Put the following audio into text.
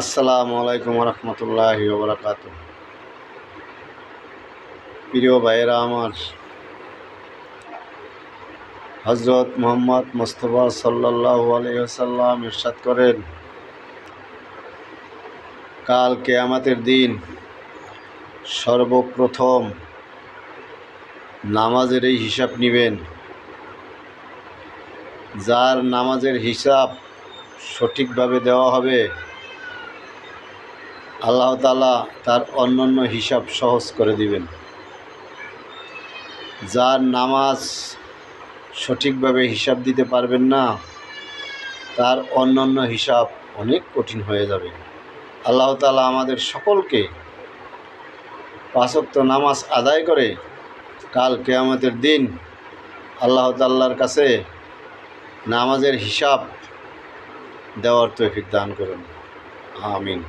আসসালামু আলাইকুম রহমতুল্লাহি ওয়া বারাকাতুহু। প্রিয় ভাইয়েরা আমার, হজরত মুহাম্মদ মুস্তাফা সাল্লাল্লাহু আলাইহি ওয়াসাল্লাম ইরশাদ করেন, কাল কিয়ামতের দিন সর্বপ্রথম নামাজের এই হিসাব নেবেন। যার নামাজের হিসাব সঠিকভাবে দেওয়া হবে, আল্লাহ তাআলা তার অন্যান্য হিসাব সহজ করে দিবেন। যার নামাজ সঠিকভাবে হিসাব দিতে পারবেন না, তার অন্যান্য হিসাব অনেক কঠিন হয়ে যাবে। আল্লাহ তাআলা আমাদের সকলকে 5 ওয়াক্ত নামাজ আদায় করে কাল কিয়ামতের দিন আল্লাহ তাআলার কাছে নামাজের হিসাব দেওয়ার তৌফিক দান করুন। আমিন।